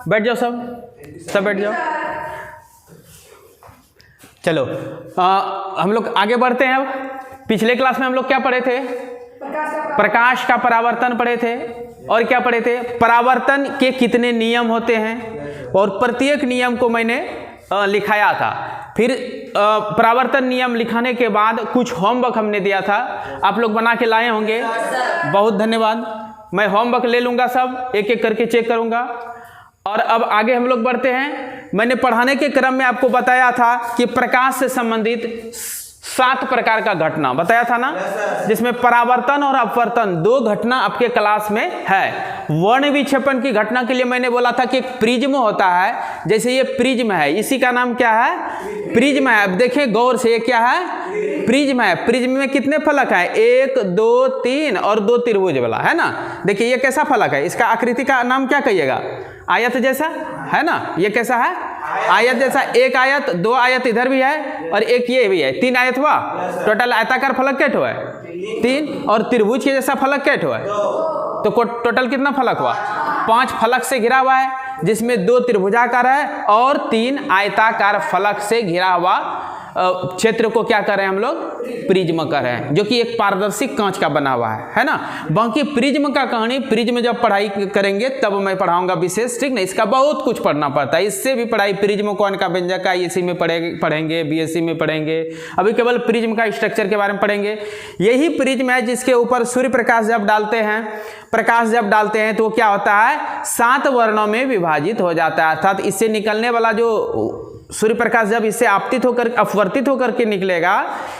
बैठ जाओ, सब बैठ जाओ। चलो हम लोग आगे बढ़ते हैं। अब पिछले क्लास में हम लोग क्या पढ़े थे? प्रकाश का परावर्तन पढ़े थे। और क्या पढ़े थे? परावर्तन के कितने नियम होते हैं, और प्रत्येक नियम को मैंने लिखाया था। फिर परावर्तन नियम लिखाने के बाद कुछ होमवर्क हमने दिया था, आप लोग बना के लाए होंगे। बहुत धन्यवाद। मैं होमवर्क ले लूँगा, सब एक एक करके चेक करूँगा। और अब आगे हम लोग बढ़ते हैं। मैंने पढ़ाने के क्रम में आपको बताया था कि प्रकाश से संबंधित 7 प्रकार का घटना बताया था ना, जिसमें परावर्तन और अपवर्तन 2 घटना आपके क्लास में है। वर्ण विक्षेपण की घटना के लिए मैंने बोला था कि एक प्रिज्म होता है, जैसे ये प्रिज्म है, इसी का नाम क्या है? प्रिज्म है। अब देखें गौर से, ये क्या है? प्रिज्म है। प्रिज्म में कितने फलक हैं? 1 2 3 और 2 त्रिभुज वाला है ना। देखिए ये कैसा फलक है, इसका आकृति का नाम क्या कहिएगा? आयत जैसा है ना। ये कैसा है? आयत जैसा। एक आयत, 2 आयत इधर भी है और एक ये भी है, 3 आयत हुआ। टोटल आयताकार फलक कैट हुआ है? 3। और त्रिभुज के जैसा फलक कैट हुआ है? तो टोटल कितना फलक हुआ? 5 फलक से घिरा हुआ है, जिसमें 2 त्रिभुजाकार है और 3 आयताकार फलक से घिरा हुआ क्षेत्र को क्या कर रहे हैं हम लोग? प्रिज्म कर रहे हैं, जो कि एक पारदर्शी कांच का बना हुआ है ना। बाकी प्रिज्म का कहानी प्रिज्म जब पढ़ाई करेंगे तब मैं पढ़ाऊंगा विशेष, ठीक ना। इसका बहुत कुछ पढ़ना पड़ता है, इससे भी पढ़ाई प्रिज्म कौन का व्यंजक का इसी में पढ़ेंगे, बीएससी में पढ़ेंगे। अभी केवल प्रिज्म का स्ट्रक्चर के बारे में पढ़ेंगे। यही प्रिज्म है जिसके ऊपर सूर्य प्रकाश जब डालते हैं तो क्या होता है? 7 वर्णों में विभाजित हो जाता है। अर्थात इससे निकलने वाला जो सूर्य प्रकाश जब इससे अपवर्तित होकर के निकलेगा,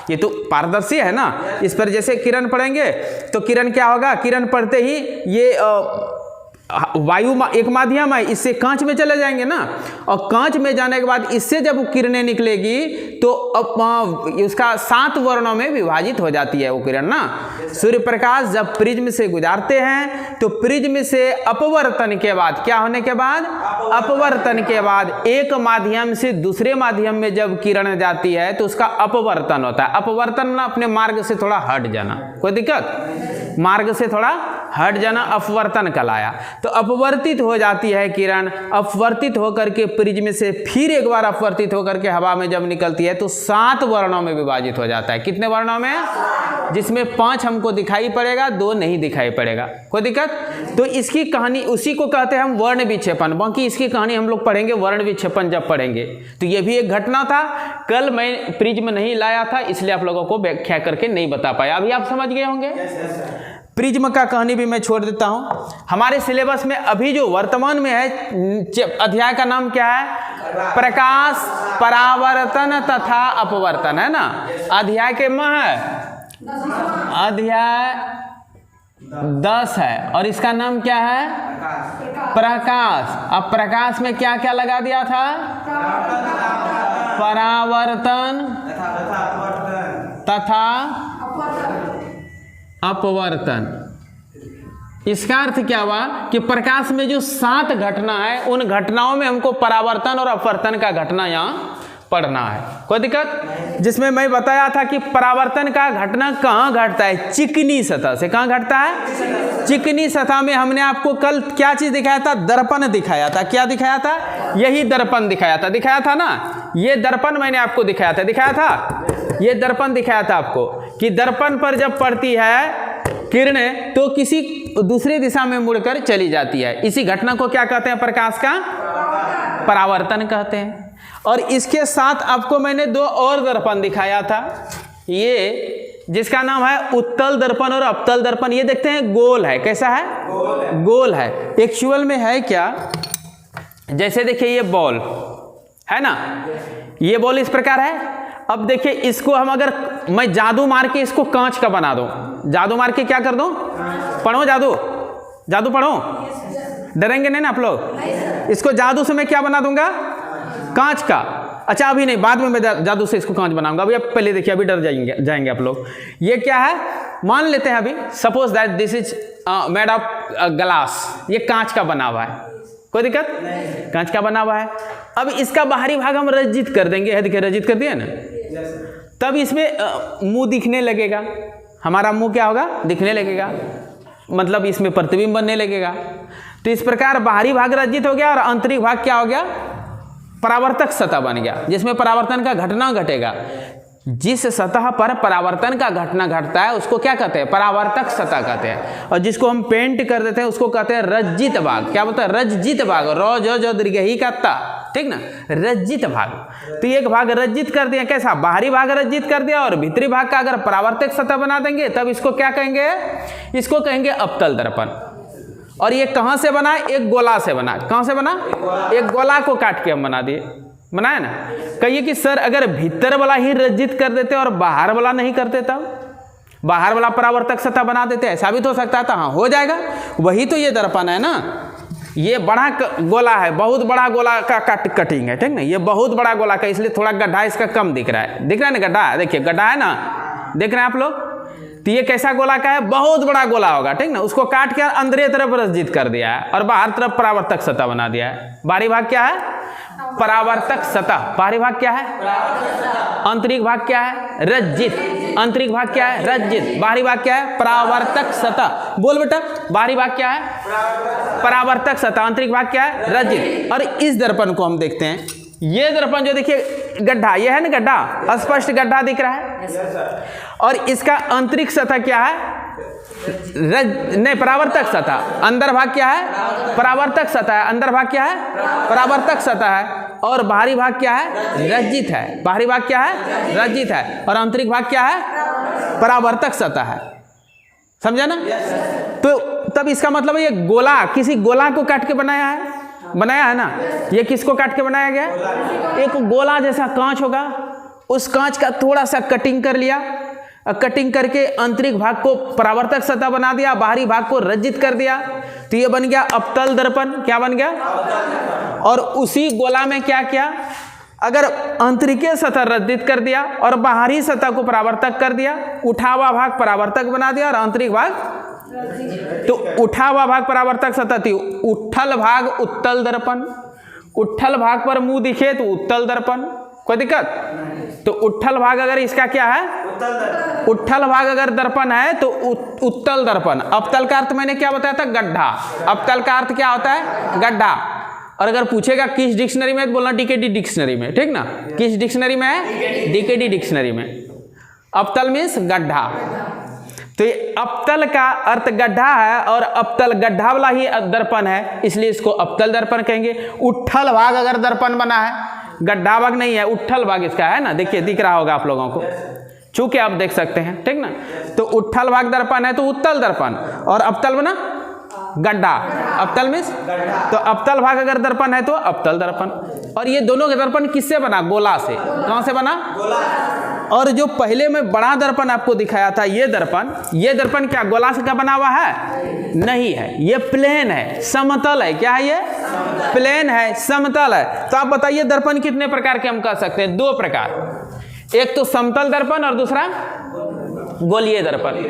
ये तो पारदर्शी है ना, इस पर जैसे किरण पड़ेंगे तो किरण क्या होगा? किरण पड़ते ही ये वायु एक माध्यम है, इससे कांच में चले जाएंगे ना, और कांच में जाने के बाद इससे जब किरणें निकलेगी तो उसका 7 वर्णों में विभाजित हो जाती है वो किरण ना। सूर्य प्रकाश जब प्रिज्म से गुजारते हैं तो प्रिज्म से अपवर्तन के बाद क्या होने के बाद? अपवर्तन के बाद एक माध्यम से दूसरे माध्यम में जब किरण जाती है तो उसका अपवर्तन होता है। अपवर्तन ना अपने मार्ग से थोड़ा हट जाना, कोई दिक्कत? मार्ग से थोड़ा हट जाना अपवर्तन कहलाया। तो अपवर्तित हो जाती है किरण, अपवर्तित होकर के प्रिज्म से फिर एक बार अपवर्तित होकर के हवा में जब निकलती है तो 7 वर्णों में विभाजित हो जाता है। कितने वर्णों में? जिसमें 5 हमको दिखाई पड़ेगा, 2 नहीं दिखाई पड़ेगा, कोई दिक्कत? तो इसकी कहानी उसी को कहते हैं हम वर्ण विक्षेपण। बाकी इसकी कहानी हम लोग पढ़ेंगे वर्ण विक्षेपण जब पढ़ेंगे। तो ये भी एक घटना था। कल मैं प्रिज्म नहीं लाया था, इसलिए आप लोगों को व्याख्या करके नहीं बता पाया। अभी आप समझ गए होंगे। प्रिज्म का कहानी भी मैं छोड़ देता हूं। हमारे सिलेबस में अभी जो वर्तमान में है अध्याय का नाम क्या है? प्रकाश परावर्तन तथा अपवर्तन, है ना। अध्याय के है अध्याय 10 है और इसका नाम क्या है? प्रकाश। अब प्रकाश में क्या क्या लगा दिया था? परावर्तन तथा अपवर्तन। इसका अर्थ क्या हुआ कि प्रकाश में जो 7 घटना है उन घटनाओं में हमको परावर्तन और अपवर्तन का घटना यहाँ पढ़ना है, कोई दिक्कत? जिसमें मैं बताया था कि परावर्तन का घटना कहाँ घटता है? चिकनी सतह से। कहाँ घटता है? चिकनी सतह में। हमने आपको कल क्या चीज दिखाया था? दर्पण दिखाया था। क्या दिखाया था? यही दर्पण दिखाया था ना। ये दर्पण मैंने आपको दिखाया था। ये दर्पण दिखाया था आपको कि दर्पण पर जब पड़ती है किरणें तो किसी दूसरी दिशा में मुड़कर चली जाती है। इसी घटना को क्या कहते हैं? प्रकाश का परावर्तन कहते हैं। और इसके साथ आपको मैंने 2 और दर्पण दिखाया था, ये जिसका नाम है उत्तल दर्पण और अवतल दर्पण। ये देखते हैं गोल है। कैसा है? गोल है। एक्चुअल में है क्या? जैसे देखिए ये बॉल है ना, ये बॉल इस प्रकार है। अब देखिए इसको हम अगर मैं जादू मार के इसको कांच का बना दूं, जादू मार के क्या कर दूं? पढ़ो जादू पढ़ो। डरेंगे नहीं ना आप लोग? इसको जादू से मैं क्या बना दूंगा? कांच का। अच्छा अभी नहीं, बाद में मैं जादू से इसको कांच बनाऊंगा। अभी आप पहले देखिए, अभी डर जाएंगे आप लोग। ये क्या है? मान लेते हैं अभी suppose that this is made of glass. ये कांच का बना हुआ है, कोई दिक्कत? कांच का बना हुआ है। अब इसका बाहरी भाग हम रजित कर देंगे। है, देखिए रजित कर दिया ना। तब इसमें मुंह दिखने लगेगा। हमारा मुंह क्या होगा? दिखने लगेगा, मतलब इसमें प्रतिबिंब बनने लगेगा। तो इस प्रकार बाहरी भाग रज्जित हो गया और आंतरिक भाग क्या हो गया, परावर्तक सतह बन गया, जिसमें परावर्तन का घटना घटेगा। जिस सतह पर परावर्तन का घटना घटता है उसको क्या कहते हैं, परावर्तक सतह कहते हैं। और जिसको हम पेंट कर देते हैं उसको कहते हैं रज्जित भाग। क्या बोलते हैं, रज्जित भाग, रौ जो दीर्घई का ता, ठीक ना, रज्जित भाग। तो एक भाग रज्जित कर दिया, कैसा, बाहरी भाग रज्जित कर दिया, और भीतरी भाग का अगर परावर्तक सतह बना देंगे तब इसको क्या कहेंगे, इसको कहेंगे अवतल दर्पण। और ये कहाँ से बना, एक गोला से बना। कहाँ से बना, एक गोला को काट के हम बना दिए, बनाया ना। कहिए कि सर अगर भीतर वाला ही रज्जित कर देते और बाहर वाला नहीं करते तब, बाहर वाला परावर्तक सतह बना देते, ऐसा भी तो हो सकता था। हाँ, हो जाएगा, वही तो ये दर्पण है ना। ये बड़ा गोला है, बहुत बड़ा गोला का कटिंग है, ठीक ना, ये बहुत बड़ा गोला का, इसलिए थोड़ा गड्ढा इसका कम दिख रहा है। दिख रहा है ना गड्ढा, देखिए गड्ढा है ना, देख रहे हैं आप लोग। तो ये कैसा गोला का है, बहुत बड़ा गोला होगा, ठीक ना। उसको काट के अंदर तरफ रज्जित कर दिया है और बाहर तरफ परावर्तक सतह बना दिया है। बाहरी भाग क्या है, परावर्तक सतह। बाहरी भाग क्या है, आंतरिक भाग क्या है, रज्जित। आंतरिक भाग क्या है, रज्जित। बाहरी भाग क्या है, परावर्तक सतह। बोल बेटा, बाहरी भाग क्या है, परावर्तक सतह। आंतरिक भाग क्या है, रज्जित। और इस दर्पण को हम देखते हैं, ये दर्पण जो देखिए गड्ढा, ये है ना गड्ढा, स्पष्ट गड्ढा दिख रहा है। और इसका आंतरिक सतह क्या है, नहीं, परावर्तक सतह। अंदर भाग क्या है, परावर्तक सतह है। अंदर भाग क्या है, परावर्तक सतह है। और बाहरी भाग क्या है, रज्जित है। बाहरी भाग क्या है, रज्जित है। और आंतरिक भाग क्या है, परावर्तक सतह है। समझा ना। तो तब इसका मतलब है ये गोला, किसी गोला को काट के बनाया है ना। ये किसको काट के बनाया गया, एक गोला जैसा कांच होगा, उस कांच का थोड़ा सा कटिंग कर लिया, कटिंग करके आंतरिक भाग को परावर्तक सतह बना दिया, बाहरी भाग को रज्जित कर दिया। तो ये बन गया अवतल दर्पण। क्या बन गया, और उसी गोला में क्या किया, अगर आंतरिक सतह रज्जित कर दिया और बाहरी सतह को परावर्तक कर दिया, उठा हुआ भाग परावर्तक बना दिया और आंतरिक भाग, तो उठा हुआ भाग परावर्तक सतह थी, उठल भाग उत्तल दर्पण। उठल भाग पर मुंह दिखे तो उत्तल दर्पण, कोई दिक्कत। तो उठल भाग अगर इसका क्या है, उठल भाग अगर दर्पण है तो उत्तल दर्पण। अवतल का अर्थ मैंने क्या बताया था, गड्ढा। अवतल का अर्थ क्या होता है, गड्ढा। और अगर पूछेगा किस डिक्शनरी में, तो बोलना डीकेडी डिक्शनरी में, ठीक ना। किस डिक्शनरी में है, डीकेडी डिक्शनरी में। अवतल मीन्स गड्ढा। तो ये अवतल का अर्थ गड्ढा है और अवतल गड्ढा वाला ही दर्पण है, इसलिए इसको अवतल दर्पण कहेंगे। उठल भाग अगर दर्पण बना है, गड्ढा भाग नहीं है, उठल भाग इसका है ना, देखिए दिख रहा होगा आप लोगों को, चूंकि आप देख सकते हैं, ठीक ना। तो उठल भाग दर्पण है तो उत्तल दर्पण, और अवतल बना गड्ढा। अवतल मीन्स, तो अवतल भाग अगर दर्पण है तो अवतल दर्पण। और ये दोनों के दर्पण किससे बना, गोला से। कहां से बना, और जो पहले में बड़ा दर्पण आपको दिखाया था, ये दर्पण क्या गोला से का बना हुआ है, नहीं है, ये प्लेन है, समतल है। क्या है ये, प्लेन है, समतल है। तो आप बताइए दर्पण कितने प्रकार के हम कह सकते हैं, दो प्रकार, एक तो समतल दर्पण और दूसरा गोलीय दर्पण।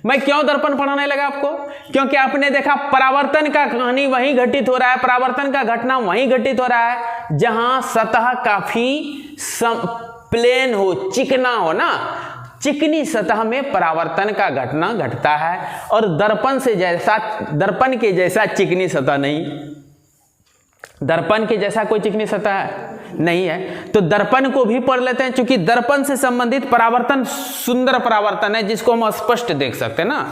मैं क्यों दर्पण पढ़ाने लगा आपको, क्योंकि आपने देखा परावर्तन का कहानी वहीं घटित हो रहा है, परावर्तन का घटना वहीं घटित हो रहा है जहां सतह काफी प्लेन हो, चिकना हो ना। चिकनी सतह में परावर्तन का घटना घटता है, और दर्पण के जैसा चिकनी सतह नहीं, दर्पण के जैसा कोई चिकनी सतह नहीं है। तो दर्पण को भी पढ़ लेते हैं, क्योंकि दर्पण से संबंधित परावर्तन सुंदर परावर्तन है जिसको हम स्पष्ट देख सकते हैं ना।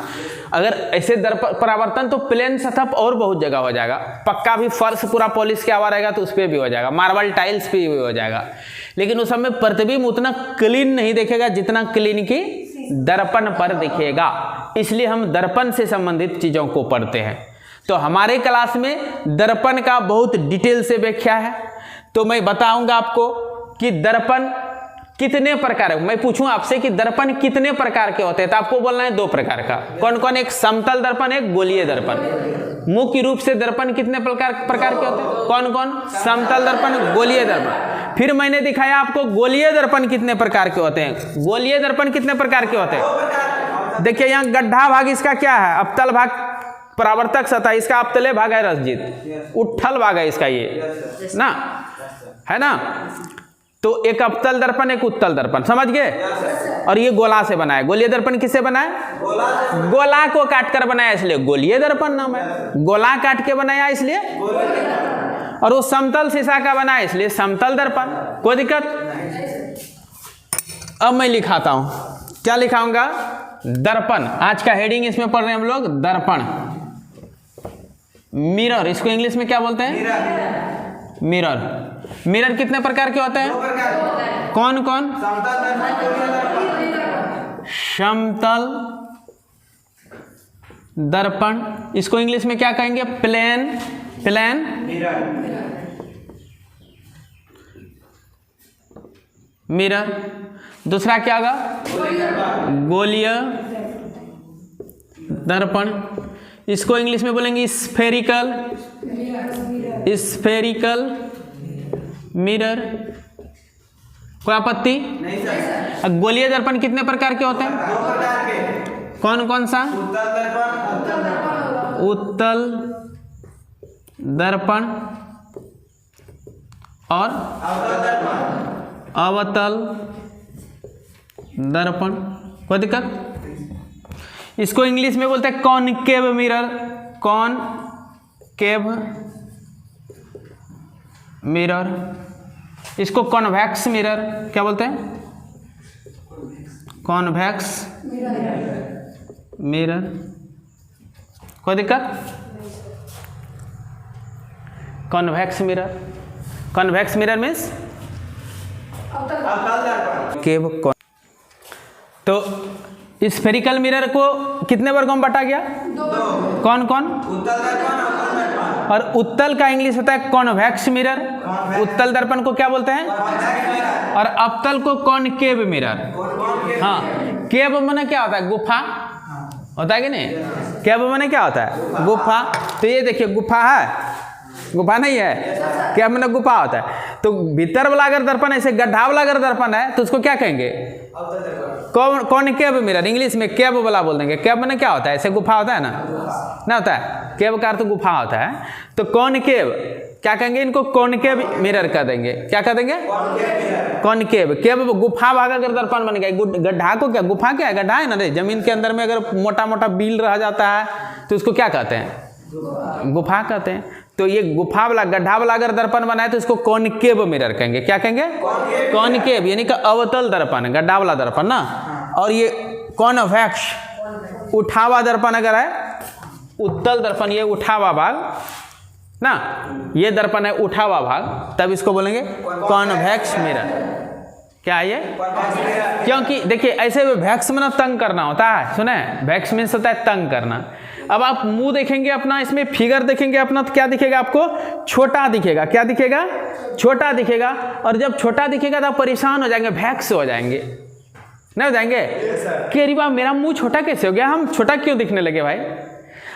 अगर ऐसे परावर्तन तो प्लेन सतह और बहुत जगह हो जाएगा, पक्का भी फर्श पूरा पॉलिश किया हुआ रहेगा तो उस पर भी हो जाएगा, मार्बल टाइल्स पे भी हो जाएगा, लेकिन उस समय प्रतिबिंब उतना क्लीन नहीं दिखेगा जितना क्लीन की दर्पण पर दिखेगा। इसलिए हम दर्पण से संबंधित चीजों को पढ़ते हैं। तो हमारे क्लास में दर्पण का बहुत डिटेल से व्याख्या है। तो मैं बताऊंगा आपको कि दर्पण कितने प्रकार है। मैं पूछूं आपसे कि दर्पण कितने प्रकार के होते हैं, तो आपको बोलना है दो प्रकार का। कौन कौन, एक समतल दर्पण, एक गोलीय दर्पण। मुख्य रूप से दर्पण कितने प्रकार के होते हैं, कौन कौन, समतल दर्पण, गोलीय दर्पण। फिर मैंने दिखाया आपको गोलीय दर्पण कितने प्रकार के होते हैं। गोलीय दर्पण कितने प्रकार के होते हैं, देखिए यहाँ गड्ढा भाग इसका क्या है, अवतल भाग परावर्तक सतह, इसका अवतले भाग है रज्जित, उठल भाग है इसका ये ना, है ना। तो एक अवतल दर्पण, एक उत्तल दर्पण, समझ गए। और ये गोला से बना है। गोलीय दर्पण किससे बना है? गोला को काट कर बनाया इसलिए गोलीय दर्पण नाम है। गोला काट के बनाया इसलिए, और वो समतल शीशा का बना है इसलिए समतल दर्पण। कोई दिक्कत? अब मैं लिखाता हूं, क्या लिखाऊंगा? दर्पण। आज का हेडिंग इसमें पढ़ रहे हैं हम लोग, दर्पण। मिरर, इसको इंग्लिश में क्या बोलते हैं? मिरर। मिरर कितने प्रकार के होते हैं? कौन कौन? समतल दर्पण, इसको इंग्लिश में क्या कहेंगे? Plane, plane mirror. दूसरा क्या होगा? गोलीय दर्पण, इसको इंग्लिश में बोलेंगे स्फेरिकल, स्फेरिकल मिरर। कोई आपत्ति? नहीं सर। गोलीय दर्पण कितने प्रकार के होते हैं? 2 प्रकार के। कौन कौन सा? उत्तल दर्पण और अवतल दर्पण। कोई दिक्कत? इसको इंग्लिश में बोलते हैं कॉनकेव मिरर, कॉनकेव मिरर। इसको कॉन्वेक्स मिरर क्या बोलते हैं? Convex mirror. कोई दिक्कत? Convex mirror, convex mirror means cave. तो स्फेरिकल मिरर को कितने वर्गों में बांटा गया? 2। कौन कौन? उत्तल दर्पण और उत्तल का इंग्लिश होता है कॉन्वेक्स मिरर। उत्तल दर्पण को क्या बोलते हैं? और अवतल को कॉनकेव मिरर। हाँ, केव माने क्या होता है? गुफा होता है कि नहीं? केव माने क्या होता है? गुफा। तो ये देखिए गुफा है, गुफा नहीं है, क्या मैंने गुफा होता है। तो भीतर वाला अगर दर्पण ऐसे गड्ढा वाला अगर दर्पण है तो उसको क्या कहेंगे? Concave mirror. इंग्लिश में केव वाला बोल देंगे। केव मैंने क्या होता है? ऐसे गुफा होता है ना होता है? केव का अर्थ तो गुफा होता है। तो कॉनकेव क्या कहेंगे? इनको कॉनकेव मिरर कर देंगे। क्या कर देंगे? कॉनकेव। केव गुफा भाग अगर दर्पण बन गया। गड्ढा को क्या? गुफा क्या है? गड्ढा है ना रे, जमीन के अंदर में अगर मोटा मोटा बिल रह जाता है तो उसको क्या कहते हैं? गुफा कहते हैं। तो ये गुफा वाला गड्ढा वाला अगर दर्पण बनाए तो इसको कॉनकेव मिरर कहेंगे। क्या कहेंगे? कॉनकेव, यानी कि अवतल दर्पण, गड्ढा वाला दर्पण ना। और ये कॉन्वेक्स, उठावा दर्पण अगर है, उत्तल दर्पण ये उठावा भाग ना, ये दर्पण है उठावा भाग, तब इसको बोलेंगे कॉन्वेक्स मिरर। क्या है ये? क्योंकि देखिए ऐसे में वैक्स में ना तंग करना होता है। सुने, वैक्स मीन्स होता है तंग करना। अब आप मुंह देखेंगे अपना, इसमें फिगर देखेंगे अपना, तो क्या दिखेगा आपको? छोटा दिखेगा। क्या दिखेगा? छोटा दिखेगा। और जब छोटा दिखेगा तो आप परेशान हो जाएंगे, वैक्स हो जाएंगे, नहीं हो जाएंगे? कि अरे वाह मेरा मुंह छोटा कैसे हो गया, हम छोटा क्यों दिखने लगे भाई?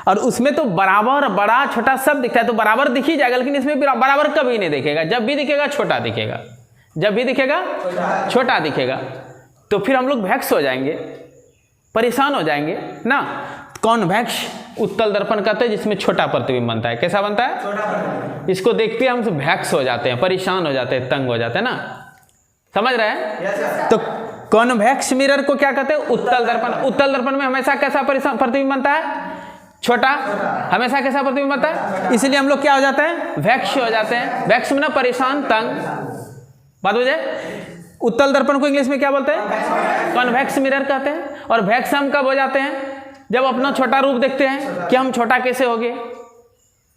और उसमें तो बराबर बड़ा छोटा सब दिखता है, तो बराबर दिख ही जाएगा, लेकिन इसमें बराबर कभी नहीं दिखेगा। जब भी दिखेगा छोटा दिखेगा, जब भी दिखेगा छोटा दिखेगा। तो फिर हम लोग वैक्स हो जाएंगे, परेशान हो जाएंगे ना। कॉन्वेक्स उत्तल दर्पण कहते हैं जिसमें छोटा प्रतिबिंब बनता है। कैसा बनता है? छोटा। इसको देखते हम वैक्स हो जाते हैं, परेशान हो जाते हैं, तंग हो जाते हैं ना। समझ रहे हैं? तो कॉन्वेक्स मिरर को क्या कहते हैं? उत्तल दर्पण। उत्तल दर्पण में हमेशा कैसा प्रतिबिंब बनता है? छोटा। हमेशा कैसा प्रतिबिंब बनता है? इसलिए हम लोग क्या हो जाते हैं? वैक्स हो जाते हैं। वैक्स में ना परेशान, तंग। बात हो जाए। उत्तल दर्पण को इंग्लिश में क्या बोलते हैं? कॉन्वेक्स मिरर कहते हैं। और वैक्स हम कब हो जाते हैं? जब अपना छोटा रूप देखते हैं कि हम छोटा कैसे हो गए।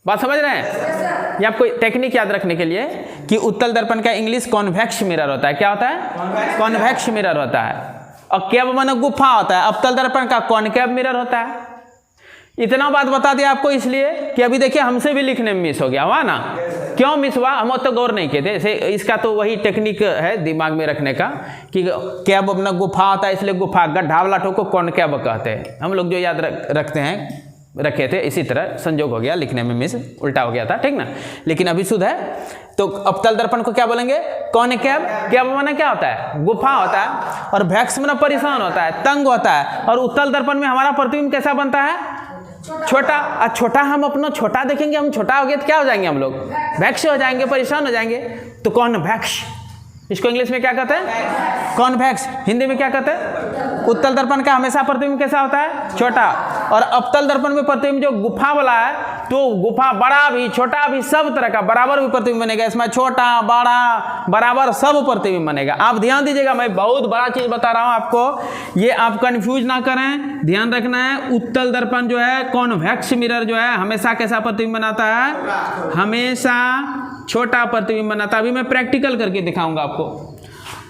बात समझ रहे हैं? ये आपको टेक्निक याद रखने के लिए कि उत्तल दर्पण का इंग्लिश कॉन्वेक्स मिरर होता है। क्या होता है? कॉन्वेक्स मिरर होता है। और केव माने गुफा होता है। अवतल दर्पण का कॉनकेव मिरर होता है। इतना बात बता दिया आपको इसलिए कि अभी देखिए हमसे भी लिखने में मिस हो गया हुआ ना। क्यों मिस हुआ? हम तो गौर नहीं किए थे। इसका तो वही टेक्निक है दिमाग में रखने का कि कैब अपना गुफा होता है, इसलिए गुफा, गड्ढा वाला ठो को कॉनकेव कहते हैं। हम लोग जो याद रखते हैं, रखे थे, इसी तरह संजोग हो गया, लिखने में मिस उल्टा हो गया था, ठीक ना। लेकिन अभी शुद्ध है। तो अवतल दर्पण को क्या बोलेंगे? कॉनकेव। केव माने क्या होता है? गुफा होता है। और वैक्स में परेशान होता है, तंग होता है। और उत्तल दर्पण में हमारा प्रतिबिंब कैसा बनता है? छोटा। और छोटा हम अपना छोटा देखेंगे, हम छोटा हो गए तो क्या हो जाएंगे? हम लोग वैक्स हो जाएंगे, परेशान हो जाएंगे। तो कॉन्वेक्स इसको इंग्लिश में क्या कहते हैं? कॉन्वेक्स। हिंदी में क्या कहते हैं? उत्तल दर्पण का हमेशा प्रतिबिंब कैसा होता है? छोटा। और अवतल दर्पण में प्रतिबिंब जो गुफा वाला है, तो गुफा बड़ा भी छोटा भी सब तरह का बराबर भी प्रतिबिंब बनेगा। इसमें छोटा बड़ा बराबर सब प्रतिबिंब बनेगा। आप ध्यान दीजिएगा, मैं बहुत बड़ा चीज बता रहा हूं आपको, ये आप कंफ्यूज ना करें, ध्यान रखना है। उत्तल दर्पण जो है, कॉन्वेक्स मिरर जो है, हमेशा कैसा प्रतिबिंब बनाता है? हमेशा छोटा प्रतिबिंब बनाता है। अभी मैं प्रैक्टिकल करके दिखाऊंगा आपको।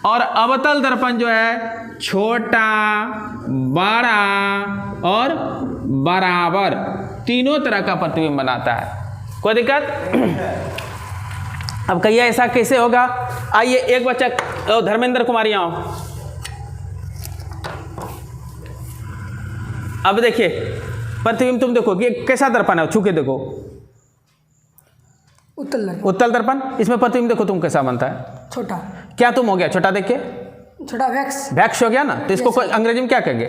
और अवतल दर्पण जो है, छोटा बड़ा और बराबर तीनों तरह का प्रतिबिंब बनाता है। कोई दिक्कत? अब कहिए ऐसा कैसे होगा? आइए एक बच्चा धर्मेंद्र कुमारी आओ। अब देखिए प्रतिबिंब तुम देखो कि कैसा दर्पण है, छू के देखो। उत्तल दर्पण, इसमें प्रतिबिंब देखो तुम कैसा बनता है? छोटा। क्या तुम हो गया छोटा? देख के छोटा वैक्स हो गया ना, तो इसको अंग्रेजी में क्या कहेंगे?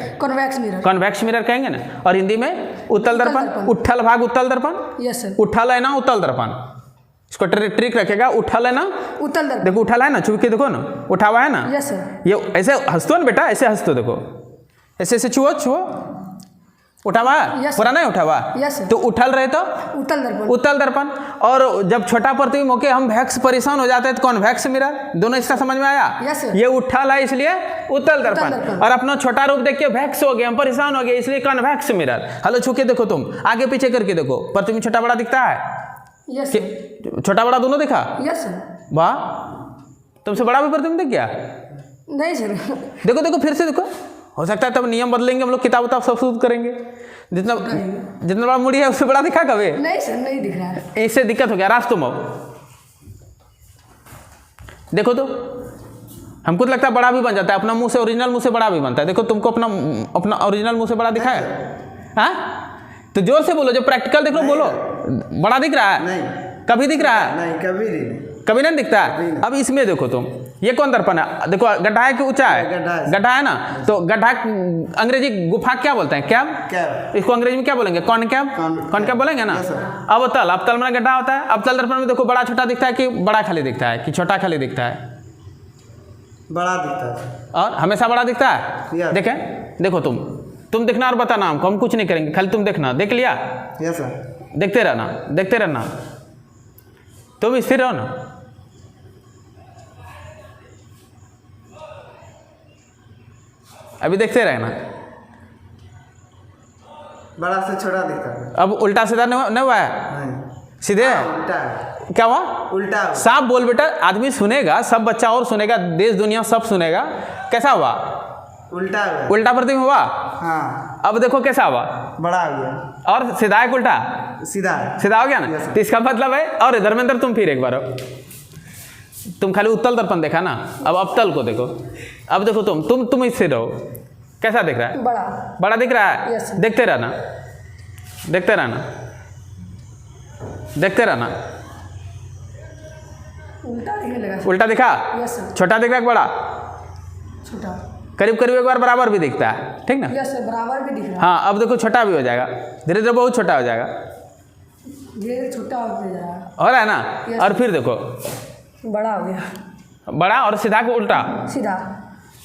कॉन्वेक्स मिरर कहेंगे ना। और हिंदी में उत्तल दर्पण, उठल भाग उत्तल दर्पण। Yes sir. उठल है ना उत्तल दर्पण, इसको ट्रिक रखेगा। उठल है ना उत्तल दर्पण, देखो उठल है ना, छू के देखो ना, उठा हुआ है ना। Yes sir. ये ऐसे हंसतो ना बेटा, ऐसे हंसतो देखो, ऐसे ऐसे छुओ, उठा हुआ है? पूरा नहीं उठा हुआ? तो उठल रहे तो उत्तल दर्पण। और जब छोटा प्रतिबिंब होके हम वैक्स परेशान हो जाते हैं तो कॉन्वेक्स मिरर। दोनों इसका समझ में आया? ये उठल है इसलिए उत्तल दर्पण, और अपना छोटा रूप देख के वैक्स हो गए, हम परेशान हो गए, इसलिए कॉन्वेक्स मिरर। हेलो छू के देखो, तुम आगे पीछे करके देखो, प्रतिबिंब छोटा बड़ा दिखता है? छोटा बड़ा दोनों दिखा? वाह, तुमसे बड़ा भी प्रतिबिंब दिख गया? नहीं सर। देखो फिर से देखो, हो सकता है तब नियम बदलेंगे, हम लोग किताब सब शुद्ध करेंगे। जितना बड़ा मुड़ी है उससे बड़ा दिखा कभी? नहीं सर, नहीं दिख रहा है। इससे दिक्कत हो गया। राज तुम देखो तो हमको तो लगता है बड़ा भी बन जाता है, अपना मुंह से, ओरिजिनल मुंह से बड़ा भी बनता है। देखो तुमको अपना ओरिजिनल मुंह से बड़ा दिखा है? हाँ, तो जोर से बोलो, जो प्रैक्टिकल देख लो बोलो। बड़ा दिख रहा है? नहीं। कभी दिख रहा है? नहीं, कभी नहीं दिखता है। अब इसमें देखो तुम, ये कौन दर्पण है? देखो गड्ढा है कि ऊंचा है? गड्ढा है ना, तो गड्ढा अंग्रेजी गुफा क्या बोलते हैं? कैब। इसको अंग्रेजी में क्या बोलेंगे? कॉनकेव बोलेंगे ना। अवतल में गड्ढा होता है। अवतल दर्पण में देखो बड़ा छोटा दिखता है कि बड़ा खाली दिखता है कि छोटा खाली दिखता है? बड़ा दिखता है। और हमेशा बड़ा दिखता है? देखें, देखो तुम देखना और बताना हमको, हम कुछ नहीं करेंगे, खाली तुम देखना। देख लिया? Yes sir. देखते रहना, तुम स्थिर रहो ना। अभी देखते रहना। बड़ा से छोटा दिखता है। अब उल्टा सीधा नहीं हुआ है? सीधे उल्टा है। क्या हुआ? उल्टा। साफ बोल बेटा, आदमी सुनेगा, सब बच्चा और सुनेगा, देश दुनिया सब सुनेगा। कैसा हुआ? उल्टा प्रतिबिंब हुआ। हाँ। अब देखो कैसा हुआ? बड़ा हो गया। और सीधा है उल्टा? सीधा हो गया ना। तो इसका मतलब है, और धर्मेंद्र तुम फिर एक बार तुम खाली उत्तल दर्पण देखा ना, अब अवतल को देखो। अब देखो तुम इससे रहो, कैसा दिख रहा है? बड़ा दिख रहा है। देखते रहना। उल्टा दिखा? छोटा दिख रहा है? बड़ा? छोटा। करीब एक बार बराबर भी दिखता है, ठीक ना? बराबर भी दिख रहा है। हाँ, अब देखो छोटा भी हो जाएगा, धीरे धीरे बहुत छोटा हो जाएगा, छोटा हो रहा है ना। और फिर देखो बड़ा हो गया, बड़ा। और सीधा को उल्टा? सीधा।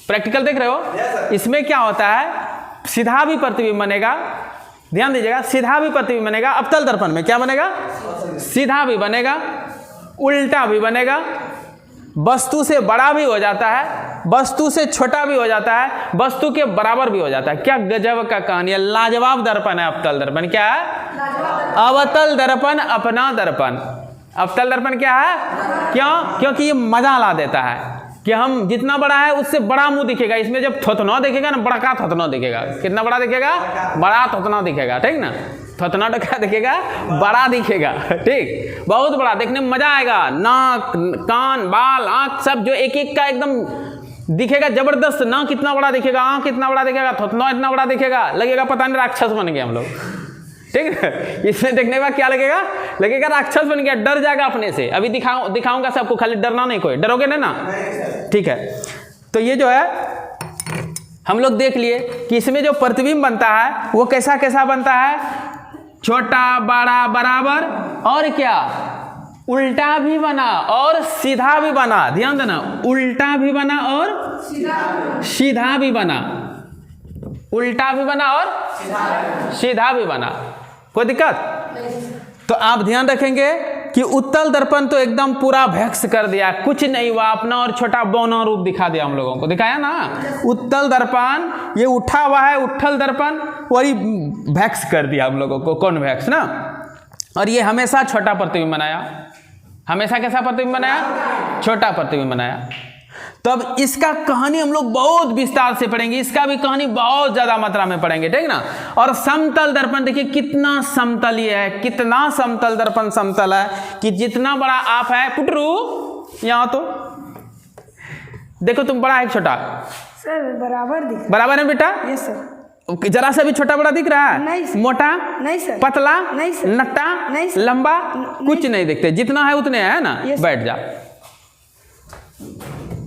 प्रैक्टिकल देख रहे हो? इसमें क्या होता है, सीधा भी प्रतिबिंब बनेगा, ध्यान दीजिएगा, सीधा भी प्रतिबिंब बनेगा। अवतल दर्पण में क्या बनेगा? सीधा भी बनेगा, उल्टा भी बनेगा, वस्तु से बड़ा भी हो जाता है, वस्तु से छोटा भी हो जाता है, वस्तु के बराबर भी हो जाता है। क्या गजब का कहानी है, लाजवाब दर्पण है अवतल दर्पण। क्या है? अवतल दर्पण अपना दर्पण। अवतल दर्पण क्या है? क्यों? क्योंकि ये मजा ला देता है कि हम जितना बड़ा है उससे बड़ा मुंह दिखेगा। इसमें जब थोतना दिखेगा ना, बड़ा का थोतना दिखेगा। कितना बड़ा दिखेगा? बड़ा थोतना दिखेगा, ठीक ना। थोतना क्या दिखेगा? बड़ा दिखेगा, ठीक, बहुत बड़ा, देखने में मजा आएगा। नाक, कान, बाल, आंख सब जो एक एक का एकदम दिखेगा जबरदस्त। नाक कितना बड़ा दिखेगा, आंख कितना बड़ा दिखेगा, थोतना इतना बड़ा दिखेगा, लगेगा पता नहीं राक्षस बन गए हम लोग, ठीक है। इसमें देखने के बाद क्या लगेगा राक्षस बन गया, डर जाएगा अपने से। अभी दिखाऊंगा सबको, खाली डरना नहीं, कोई डरोगे ना, ठीक है। तो ये जो है हम लोग देख लिए कि इसमें जो प्रतिबिंब बनता है वो कैसा बनता है? छोटा बड़ा बराबर और क्या? उल्टा भी बना और सीधा भी बना, ध्यान देना, उल्टा भी बना और सीधा भी बना, उल्टा भी बना और सीधा भी बना। कोई दिक्कत? तो आप ध्यान रखेंगे कि उत्तल दर्पण तो एकदम पूरा भैक्स कर दिया, कुछ नहीं हुआ, अपना और छोटा बौना रूप दिखा दिया हम लोगों को, दिखाया ना। उत्तल दर्पण ये उठा हुआ है, उत्तल दर्पण, वही भैक्स कर दिया हम लोगों को, कॉन्वेक्स ना। और ये हमेशा छोटा प्रतिबिंब बनाया, हमेशा कैसा प्रतिबिंब बनाया? छोटा प्रतिबिंब बनाया। तो अब इसका कहानी हम लोग बहुत विस्तार से पढ़ेंगे, इसका भी कहानी बहुत ज्यादा मात्रा में पढ़ेंगे, ठीक ना। और समतल दर्पण देखिए कितना समतल ये है, कितना समतल दर्पण समतल है कि जितना बड़ा आप है, पुटरू यहाँ तो देखो, तुम बड़ा है छोटा? सर बराबर है बेटा? Yes sir. जरा सा भी छोटा बड़ा दिख रहा है? नहीं सर। मोटा? नहीं सर। पतला? नहीं सर। नट्टा? नहीं सर। लंबा? कुछ नहीं दिखते, जितना है उतने है ना। बैठ जा।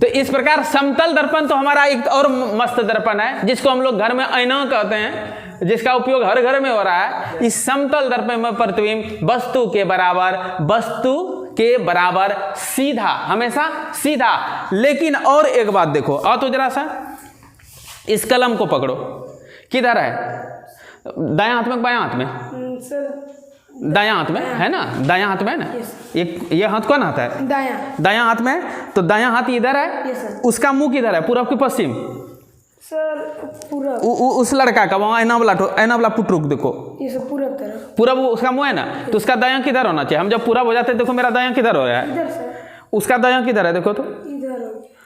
तो इस प्रकार समतल दर्पण तो हमारा एक और मस्त दर्पण है, जिसको हम लोग घर में आईना कहते हैं, जिसका उपयोग हर घर में हो रहा है। इस समतल दर्पण में प्रतिबिंब वस्तु के बराबर सीधा, हमेशा सीधा। लेकिन और एक बात देखो, आओ तो जरा सा इस कलम को पकड़ो, किधर है? दायां हाथ में, बायां हाथ में? दायां हाथ में है ना, दायां हाथ में है ना। ये हाथ कौन हाथ है? दायां हाथ में। तो दायां हाथ इधर है, उसका मुंह किधर है? पूरब की पश्चिम? सर पूरब। उस लड़का का वहाँ ऐना वाला पुटरुक देखो, पूरब तरफ, पूरब उसका मुंह है ना, तो उसका दायां किधर होना चाहिए? हम जब पूरब हो जाते हैं, देखो मेरा दायां किधर हो रहा है, उसका दायां किधर है? देखो तो,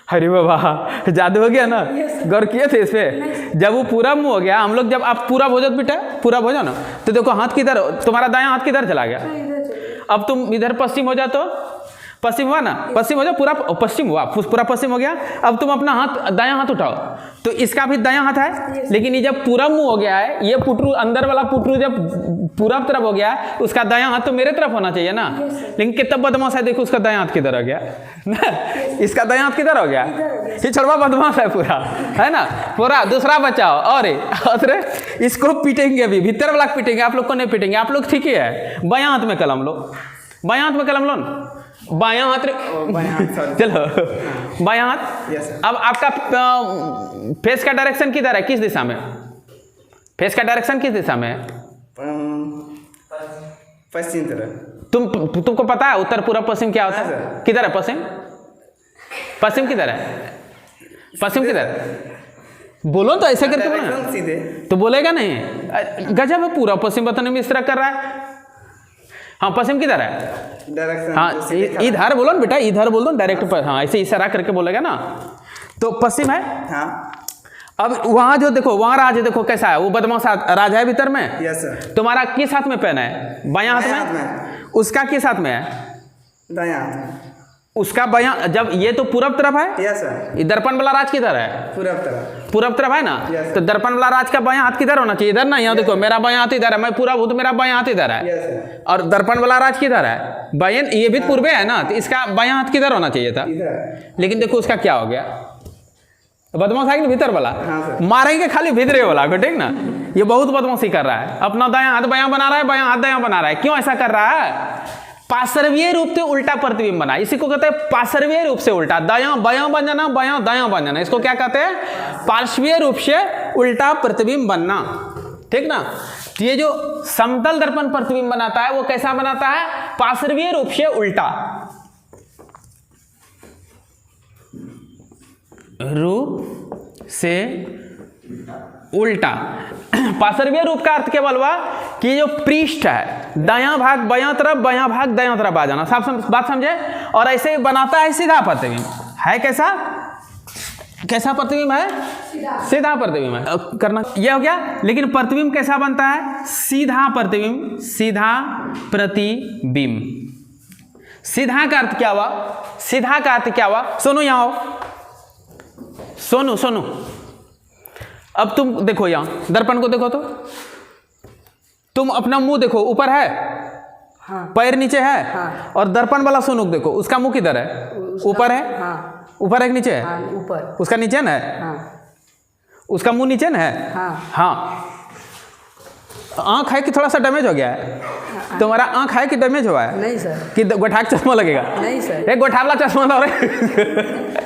अरे बाबा जादू हो गया ना। गौर किए थे इस पे? जब वो पूरा मुंह हो गया, हम लोग जब आप पूरा हो जाओ बेटा, पूरा हो जाओ ना, तो देखो हाथ किधर, तुम्हारा दायां हाथ किधर चला गया? अब तुम इधर पश्चिम हो जाओ तो पश्चिम हुआ ना, पश्चिम हो जाओ, पूरा पश्चिम हुआ, पूरा पश्चिम हो गया। अब तुम अपना हाथ, दायां हाथ उठाओ, तो इसका भी दायां हाथ है। लेकिन ये जब पूरा मुंह हो गया है, ये पुटरू, अंदर वाला पुटरू जब पूरा तरफ हो गया, उसका दायां हाथ तो मेरे तरफ होना चाहिए ना। लेकिन कितना बदमाश है, देखो उसका दायां हाथ किधर हो गया ना, इसका दायां हाथ किधर हो गया? ये छोड़वा बदमाश है पूरा, है ना। पूरा दूसरा बचाओ, और इसको पीटेंगे, अभी भीतर वाला पीटेंगे, आप लोग को नहीं पीटेंगे, आप लोग ठीक ही है। बायां हाथ में कलम लो, बायां हाथ में कलम लो, बायां हाथ, चलो बायां हाथ। अब आपका फेस का डायरेक्शन किधर है? किस दिशा में? फेस का डायरेक्शन किस दिशा में है? पश्चिम तरफ। तुमको पता है उत्तर पूर्व पश्चिम क्या होता है? किधर है पश्चिम? पश्चिम किधर है? पश्चिम किधर? बोलो तो, ऐसे करके बोलो सीधे तो बोलेगा नहीं। गजब है, पूरा पश्चिम बताने में इस तरह कर रहा है। हाँ पश्चिम किधर है? डायरेक्शन। हाँ इधर बोलो ना बेटा, इधर बोल दो डायरेक्ट पर। हाँ ऐसे इशारा करके बोलेगा ना, तो पश्चिम है। हाँ। अब वहां जो देखो, वहां राज देखो कैसा है, वो बदमाश राज है भीतर में। Yes sir. तुम्हारा किस हाथ में पेन है? बायां हाथ में। उसका किस हाथ में है? दायां हाथ। उसका बायां, जब ये तो पूरब तरफ है। Yes sir. दर्पण वाला राज किधर है? पूरब तरफ। पूरब तरफ है ना। तो दर्पण वाला राज का बायां हाथ किधर होना चाहिए? इधर ना। यहाँ देखो मेरा बायां हाथ इधर है, मैं पूरब हूं तो मेरा बायां हाथ इधर है। और दर्पण वाला राज किधर है? बायां, ये भी पूर्वे है ना, तो इसका बायां हाथ किधर होना चाहिए था? लेकिन देखो उसका क्या हो गया, बदमाश है कि भीतर वाला। मारेंगे खाली भीतरे वाला को, ठीक ना। ये बहुत बदमाशी कर रहा है, अपना दायां हाथ बायां बना रहा है, बायां हाथ दायां बना रहा है। क्यों ऐसा कर रहा है? पार्श्वीय रूप से उल्टा प्रतिबिंब बना, इसी को कहते हैं पार्श्वीय रूप से उल्टा। दायां बायां बन जाना, बायां दायां बन जाना, इसको क्या कहते हैं? पार्श्वीय रूप से उल्टा प्रतिबिंब बनना, ठीक ना। तो ये जो समतल दर्पण प्रतिबिंब बनाता है, वो कैसा बनाता है? पार्श्वीय रूप से उल्टा, रूप से उल्टा। पार्श्वीय रूप का अर्थ केवल हुआ कि जो पृष्ठ है, दायां भाग बायां तरफ, बायां भाग दायां तरफ आ जाना। सब बात समझे? और ऐसे ही बनाता है सीधा प्रतिबिंब। है कैसा? कैसा प्रतिबिंब है? सीधा प्रतिबिंब है। करना यह हो गया। लेकिन प्रतिबिंब कैसा बनता है? सीधा प्रतिबिंब। सीधा प्रतिबिंब। सीधा का अर्थ क्या हुआ? सीधा का अर्थ क्या हुआ? सोनू यहाँ आओ, सोनू सोनू। अब तुम देखो, यहां दर्पण को देखो तो तुम अपना मुंह देखो, ऊपर है। हाँ। पैर नीचे है। हाँ। और दर्पण वाला सोनू देखो, उसका मुंह किधर है? ऊपर है। हाँ। ऊपर है कि नीचे है? हाँ, ऊपर। उसका नीचे ना है। हाँ। उसका मुंह नीचे ना है। हाँ। हाँ। आँख है कि थोड़ा सा डैमेज हो गया है? तुम्हारा आँख है कि डैमेज हुआ है? नहीं सर। कि गोठाक चश्मा लगेगा? नहीं सर। एक गोठाला चश्मा ला रहे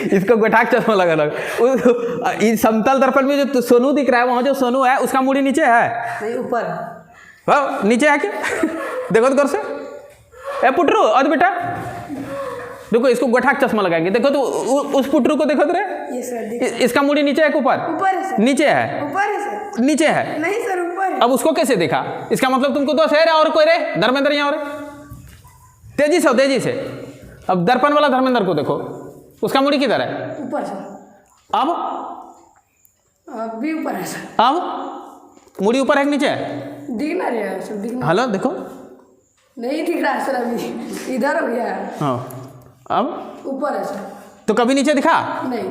इसको गोठाक चश्मा लगा लगा। इस समतल दर्पण में जो सोनू दिख रहा है, वहाँ जो सोनू है उसका मुड़ी नीचे है? नहीं, ऊपर। वाह, नीचे है क्या? देखो तो गौर से। ए पुटरू, और बेटा देखो, इसको गोठाक चश्मा लगाएंगे। देखो तो उस पुटरू को देखो तो रे, ये सर इसका मुड़ी नीचे है कि ऊपर? ऊपर है सर। नीचे है? ऊपर है सर। नीचे है? नहीं सर, ऊपर है। अब उसको कैसे देखा? इसका मतलब तुमको दोस्त है रे, और कोई रे? धर्मेंद्र यहाँ और तेजी से, तेजी से। अब दर्पण वाला धर्मेंद्र को देखो, उसका मुड़ी किधर है? ऊपर सर। अब भी ऊपर है सर। अब मुड़ी ऊपर है कि नीचे है? दिख ना रहा है सर, दिख ना। हेलो देखो, नहीं दिख रहा है सर, अभी इधर हो गया है। हाँ अब ऊपर है सर। तो कभी नीचे दिखा? नहीं।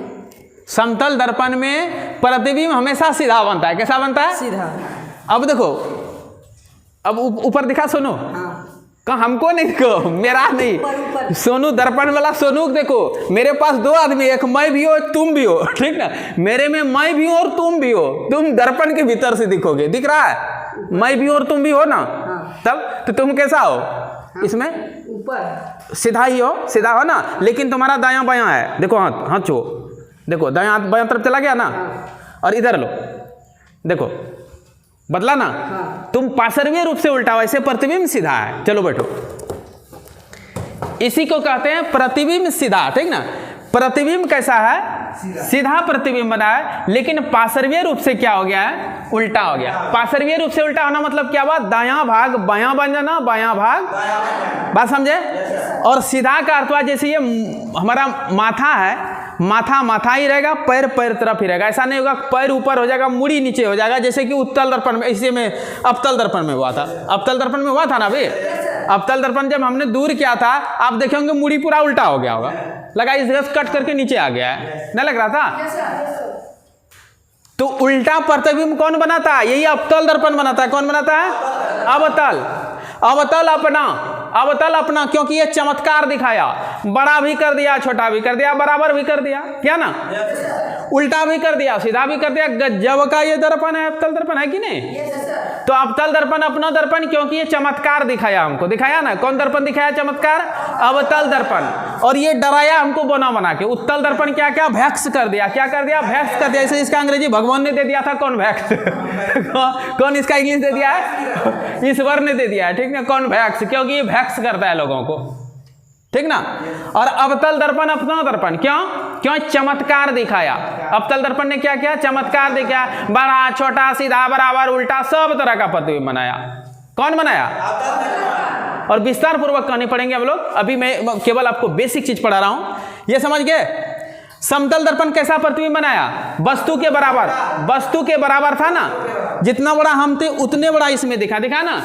समतल दर्पण में प्रतिबिंब हमेशा सीधा बनता है। कैसा बनता है? सीधा। अब देखो, अब ऊपर दिखा सोनू? हाँ। कहाँ? हमको नहीं देखो, मेरा नहीं, ऊपर। सोनू दर्पण वाला सोनू देखो। मेरे पास दो आदमी, एक मैं भी हो एक तुम भी हो, ठीक ना? मेरे में मैं भी हो और तुम भी हो। तुम दर्पण के भीतर से दिखोगे, दिख रहा है? मैं भी और तुम भी हो ना? हाँ। तब तो तुम कैसा हो? हाँ। इसमें ऊपर सीधा ही हो, सीधा हो ना, लेकिन तुम्हारा दायां बायां है। देखो हाथ, हाथ छो, देखो दायां बायां तरफ चला गया ना। हाँ। और इधर लो, देखो बदला ना। हाँ। तुम पार्श्वीय रूप से उल्टा, वैसे प्रतिबिंब सीधा है। चलो बैठो, इसी को कहते हैं प्रतिबिंब सीधा, ठीक ना? प्रतिबिंब कैसा है? सीधा प्रतिबिंब बना है, लेकिन पार्श्वीय रूप से क्या हो गया है? उल्टा हो गया। पार्श्वीय रूप से उल्टा होना मतलब क्या हुआ? दायां भाग बायां बन जाना, बायां भाग, बात समझे? और सीधा का अर्थ हुआ जैसे ये हमारा माथा है, माथा माथा ही रहेगा, पैर पैर तरफ ही रहेगा। ऐसा नहीं होगा पैर ऊपर हो जाएगा, मुड़ी नीचे हो जाएगा, जैसे कि उत्तल दर्पण में, इसी में अवतल दर्पण में हुआ था। अवतल दर्पण में हुआ था ना भाई? अवतल दर्पण जब हमने दूर किया था, आप देखेंगे मुड़ी पूरा उल्टा हो गया होगा, लगा इस जगह कट करके नीचे आ गया है, नहीं लग रहा था? तो उल्टा प्रतिबिंब कौन बनाता है? यही अवतल दर्पण बनाता है। कौन बनाता है? अवतल। अवतल अपना, अवतल अपना, क्योंकि ये चमत्कार दिखाया। बड़ा भी कर दिया, छोटा भी कर दिया, बराबर भी कर दिया, क्या ना? उल्टा भी कर दिया, सीधा भी कर दिया। गजब का ये दर्पण है, अवतल दर्पण है कि नहीं? तो अवतल दर्पण अपना दर्पण, क्योंकि ये चमत्कार दिखाया हमको, दिखाया ना? कौन दर्पण दिखाया चमत्कार? अवतल दर्पण। और ये डराया हमको बना बना के। उत्तल दर्पण क्या क्या? भैक्स कर दिया। क्या कर दिया? भैक्स कर दिया। इसे इसका अंग्रेजी भगवान ने दे दिया था। कौन भैक्स? कौन इसका इंग्लिश दे दिया है? ईश्वर ने दे दिया है, ठीक ना? कौन भैक्स? क्योंकि ये भैक्स करता है लोगों को, ठीक ना? और अवतल दर्पण अपना दर्पण, क्यों? क्यों? चमत्कार दिखाया। अवतल दर्पण ने क्या किया? चमत्कार दिखाया। बड़ा छोटा सीधा बराबर उल्टा सब तरह का प्रतिबिंब बनाया। कौन बनाया? और विस्तार पूर्वक कहनी पड़ेंगे हम लोग। अभी मैं केवल आपको बेसिक चीज पढ़ा रहा हूं, ये समझ गए? समतल दर्पण कैसा प्रतिबिंब बनाया? वस्तु के बराबर, वस्तु के बराबर था ना? जितना बड़ा हम थे उतने बड़ा इसमें दिखा, दिखा ना?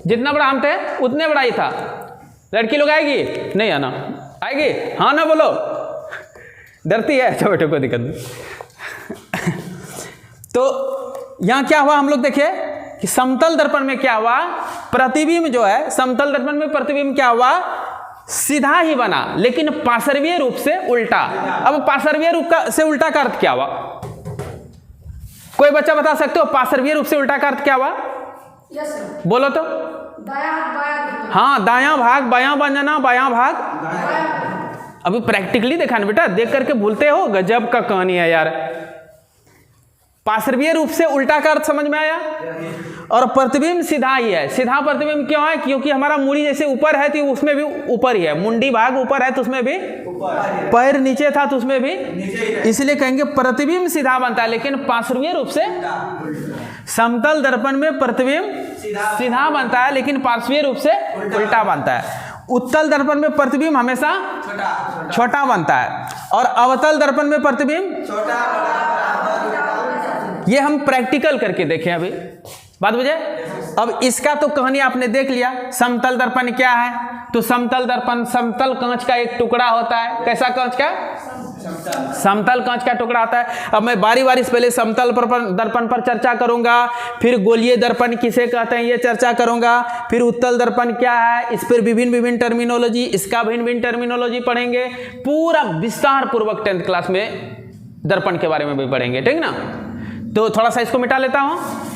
जितना बड़ा हम थे उतने बड़ा ही था। लड़की लोग आएगी? नहीं आना? आएगी? हाँ ना बोलो? डरती है? अच्छा बेटो, कोई दिक्कत नहीं। तो यहां क्या हुआ हम लोग देखे कि समतल दर्पण में क्या हुआ? प्रतिबिंब जो है, समतल दर्पण में प्रतिबिंब क्या हुआ? सीधा ही बना, लेकिन पार्श्वीय रूप से उल्टा। अब पार्श्वीय रूप से उल्टा का अर्थ क्या हुआ? कोई बच्चा बता सकते हो पार्श्वीय रूप से उल्टा का अर्थ क्या हुआ? बोलो तो। हाँ, दायां भाग बायां बन जाना, बायां भाग। अभी प्रैक्टिकली देखा ना बेटा, देख करके भूलते हो। गजब का कहानी है यार। पार्श्वीय रूप से उल्टा का अर्थ समझ में आया? और प्रतिबिंब सीधा ही है। सीधा प्रतिबिंब क्यों है? क्योंकि हमारा मुड़ी जैसे ऊपर है तो उसमें भी ऊपर ही है, मुंडी भाग ऊपर है तो उसमें भी, पैर नीचे था तो उसमें भी, इसलिए कहेंगे प्रतिबिंब सीधा बनता है, लेकिन पार्श्वीय रूप से। समतल दर्पण में प्रतिबिंब सीधा बनता है, लेकिन पार्श्वीय रूप से उल्टा बनता है। उत्तल दर्पण में प्रतिबिंब हमेशा छोटा बनता है, और अवतल दर्पण में प्रतिबिंब छोटा। ये हम प्रैक्टिकल करके देखें अभी, बात बुझे? अब इसका तो कहानी आपने देख लिया। समतल दर्पण क्या है? तो समतल दर्पण समतल कांच का एक टुकड़ा होता है। कैसा कांच का? समतल कांच का टुकड़ा आता है। अब मैं बारी बारी से पहले समतल दर्पण पर चर्चा करूंगा, फिर गोलीय दर्पण किसे कहते हैं ये चर्चा करूंगा, फिर उत्तल दर्पण क्या है, इस पर विभिन्न विभिन्न टर्मिनोलॉजी, इसका भिन्न भिन्न टर्मिनोलॉजी पढ़ेंगे। पूरा विस्तार पूर्वक 10th क्लास में दर्पण के बारे में भी पढ़ेंगे, ठीक ना? तो थोड़ा सा इसको मिटा लेता हूं।